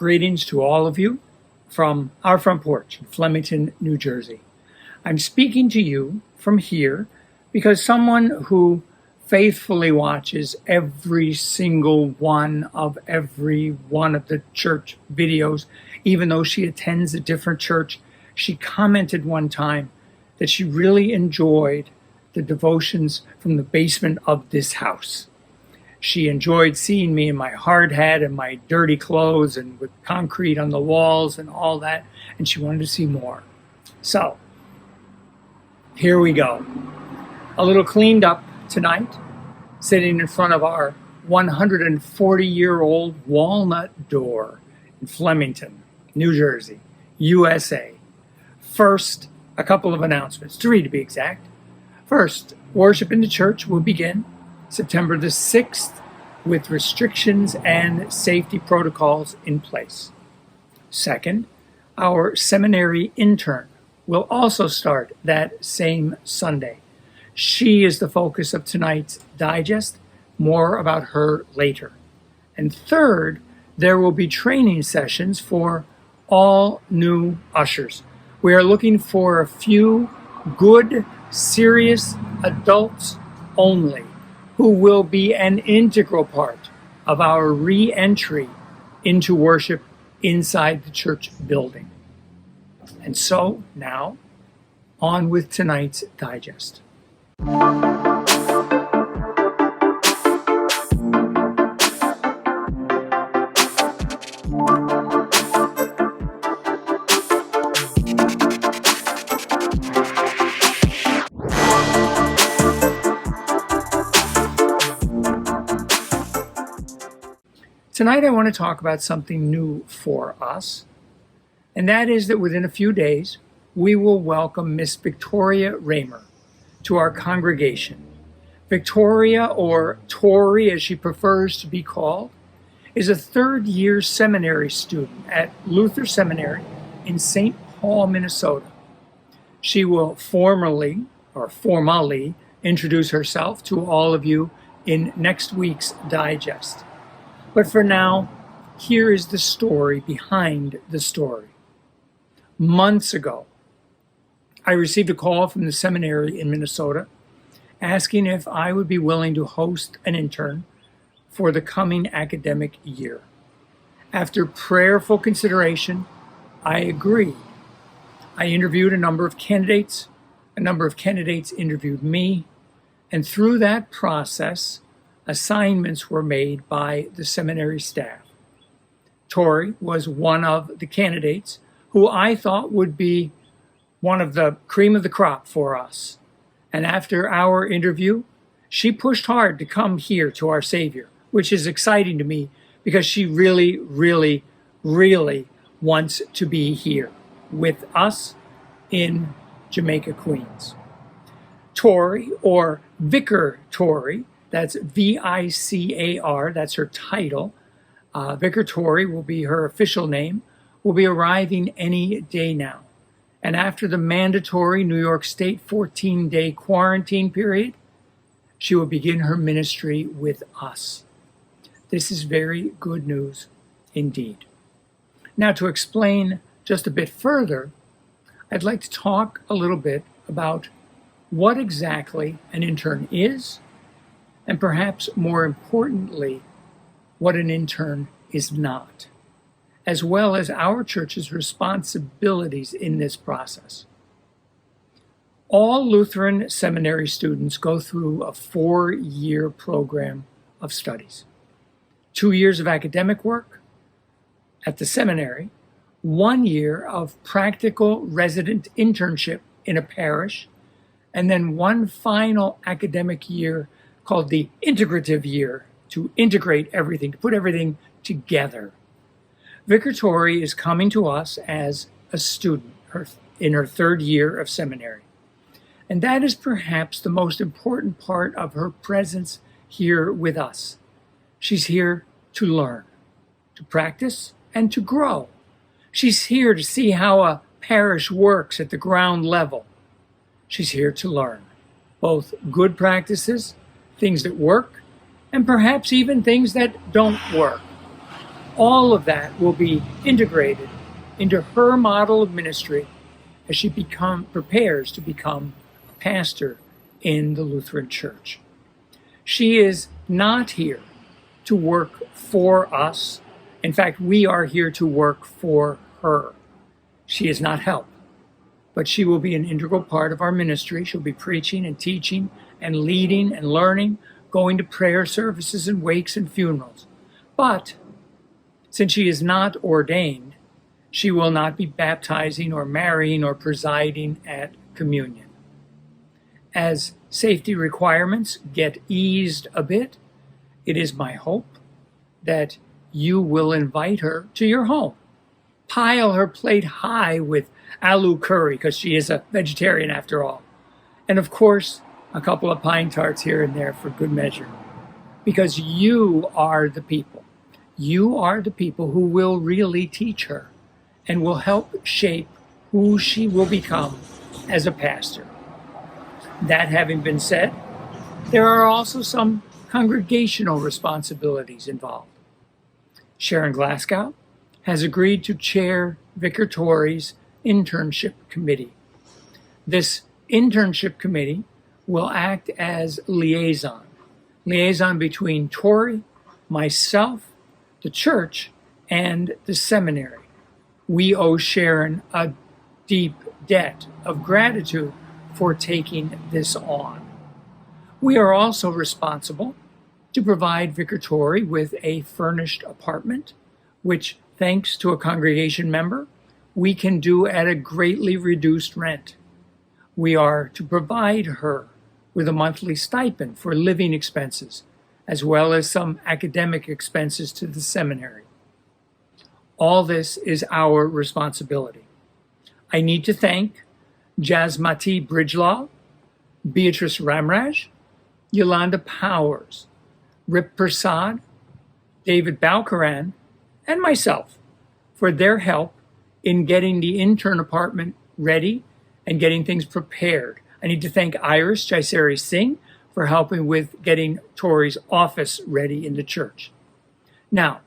Greetings to all of you from our front porch in Flemington, New Jersey. I'm speaking to you from here because someone who faithfully watches every single one of the church videos, even though she attends a different church, she commented one time that she really enjoyed the devotions from the basement of this house. She enjoyed seeing me in my hard hat and my dirty clothes and with concrete on the walls and all that, and she wanted to see more. So, here we go. A little cleaned up tonight, sitting in front of our 140-year-old walnut door in Flemington, New Jersey, USA. First, a couple of announcements, 3 to be exact. First, worship in the church will begin September the 6th with restrictions and safety protocols in place. Second, our seminary intern will also start that same Sunday. She is the focus of tonight's digest. More about her later. And third, there will be training sessions for all new ushers. We are looking for a few good, serious adults only who will be an integral part of our re-entry into worship inside the church building. And so now, on with tonight's digest. Tonight I want to talk about something new for us, and that is that within a few days we will welcome Miss Victoria Raymer to our congregation. Victoria, or Tori as she prefers to be called, is a third-year seminary student at Luther Seminary in St. Paul, Minnesota. She will formally introduce herself to all of you in next week's digest. But for now, here is the story behind the story. Months ago, I received a call from the seminary in Minnesota asking if I would be willing to host an intern for the coming academic year. After prayerful consideration, I agreed. I interviewed a number of candidates. A number of candidates interviewed me. And through that process, assignments were made by the seminary staff. Tori was one of the candidates who I thought would be one of the cream of the crop for us. And after our interview, she pushed hard to come here to our Savior, which is exciting to me because she really, really, really wants to be here with us in Jamaica, Queens. Tori, or Vicar Tori, that's V-I-C-A-R, that's her title. Vicar Tori will be her official name, will be arriving any day now. And after the mandatory New York State 14-day quarantine period, she will begin her ministry with us. This is very good news indeed. Now, to explain just a bit further, I'd like to talk a little bit about what exactly an intern is, and perhaps more importantly, what an intern is not, as well as our church's responsibilities in this process. All Lutheran seminary students go through a 4-year program of studies. 2 years of academic work at the seminary, 1 year of practical resident internship in a parish, and then one final academic year called the integrative year to integrate everything, to put everything together. Vicar Tori is coming to us as a student in her 3rd year of seminary. And that is perhaps the most important part of her presence here with us. She's here to learn, to practice, and to grow. She's here to see how a parish works at the ground level. She's here to learn both good practices, things that work, and perhaps even things that don't work. All of that will be integrated into her model of ministry as she prepares to become a pastor in the Lutheran Church. She is not here to work for us. In fact, we are here to work for her. She is not help, but she will be an integral part of our ministry. She'll be preaching and teaching and leading and learning, going to prayer services and wakes and funerals. But since she is not ordained, she will not be baptizing or marrying or presiding at communion. As safety requirements get eased a bit, it is my hope that you will invite her to your home. Pile her plate high with aloo curry, because she is a vegetarian after all. And of course, a couple of pine tarts here and there for good measure. Because you are the people. You are the people who will really teach her and will help shape who she will become as a pastor. That having been said, there are also some congregational responsibilities involved. Sharon Glasgow has agreed to chair Vicar Torrey's Internship Committee. This Internship Committee will act as liaison between Torrey, myself, the church, and the seminary. We owe Sharon a deep debt of gratitude for taking this on. We are also responsible to provide Vicar Torrey with a furnished apartment, which, thanks to a congregation member, we can do at a greatly reduced rent. We are to provide her with a monthly stipend for living expenses, as well as some academic expenses to the seminary. All this is our responsibility. I need to thank Jasmati Bridgelaw, Beatrice Ramraj, Yolanda Powers, Rip Prasad, David Baukaran, and myself for their help in getting the intern apartment ready and getting things prepared. I need to thank Iris Jaisari Singh for helping with getting Torrey's office ready in the church. Now,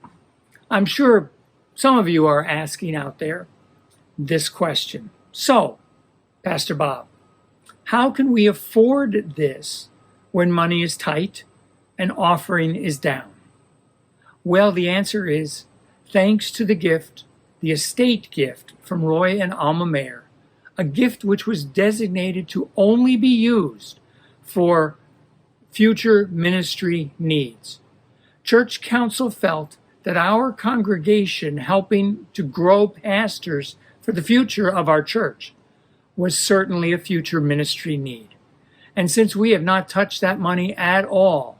I'm sure some of you are asking out there this question. So, Pastor Bob, how can we afford this when money is tight and offering is down? Well, the answer is thanks to the gift, the estate gift from Roy and Alma Mayer, a gift which was designated to only be used for future ministry needs. Church Council felt that our congregation helping to grow pastors for the future of our church was certainly a future ministry need. And since we have not touched that money at all,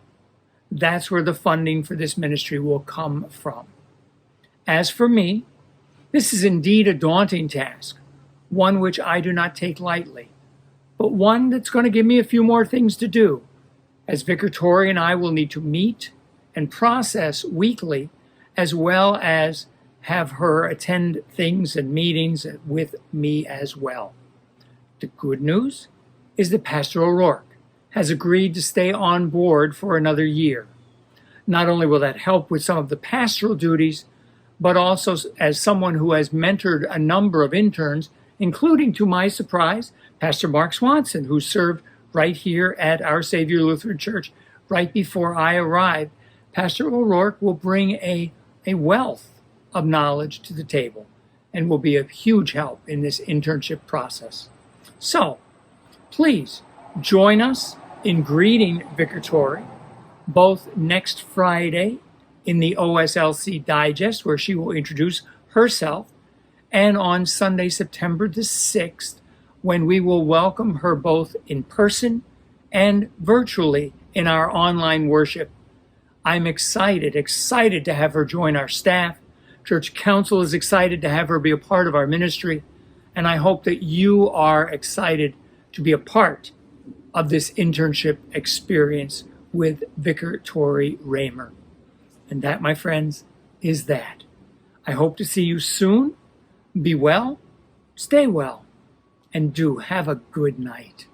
that's where the funding for this ministry will come from. As for me, this is indeed a daunting task, one which I do not take lightly, but one that's going to give me a few more things to do, as Vicar Torrey and I will need to meet and process weekly, as well as have her attend things and meetings with me as well. The good news is that Pastor O'Rourke has agreed to stay on board for another year. Not only will that help with some of the pastoral duties, but also as someone who has mentored a number of interns, including, to my surprise, Pastor Mark Swanson, who served right here at Our Savior Lutheran Church right before I arrived. Pastor O'Rourke will bring a wealth of knowledge to the table and will be a huge help in this internship process. So, please join us in greeting Vicar Torrey, both next Friday in the OSLC Digest, where she will introduce herself, and on Sunday, September the 6th, when we will welcome her both in person and virtually in our online worship. I'm excited to have her join our staff. Church Council is excited to have her be a part of our ministry, and I hope that you are excited to be a part of this internship experience with Vicar Torrey Raymer. And that, my friends, is that. I hope to see you soon. Be well, stay well, and do have a good night.